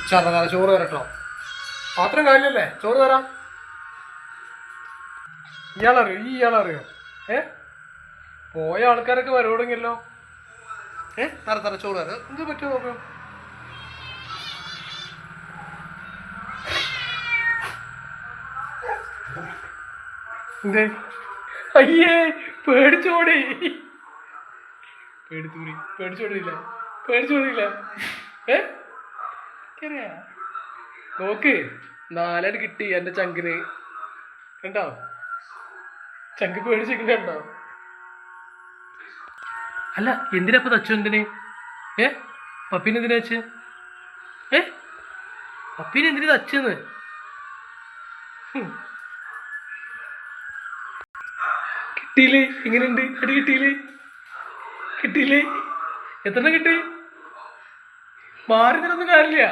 ചറ ചോറ് തരട്ടോ. പാത്രം കാര്യല്ലേ, ചോറ് തരാം. ഇയാളറിയോ? ഏ പോയ ആൾക്കാരൊക്കെ വരവിടുങ്ങല്ലോ. തര ചോറ് തരാം. എന്ത് പറ്റുമോ നോക്കാം. എന്തേ? അയ്യേ, പേടിച്ചോടി. പേടിച്ചോടിയില്ല. ഏ നോക്ക്, 4 അടി കിട്ടി എന്റെ ചങ്കിന്. കണ്ടോ? ചങ്ക് പേടിച്ചിട്ടുണ്ടോ? അല്ല, എന്തിനാ തച്ചു? എന്തിന്? പപ്പീനെ എന്തിനാ വെച്ച്? പപ്പീനെ എന്തിനു തച്ചെന്ന്? കിട്ടിയില്ലേ? എങ്ങനെയുണ്ട് അടി? കിട്ടിയില്ലേ? എത്ര കിട്ടി? മാറി നിന്നൊന്നും കാര്യമില്ല.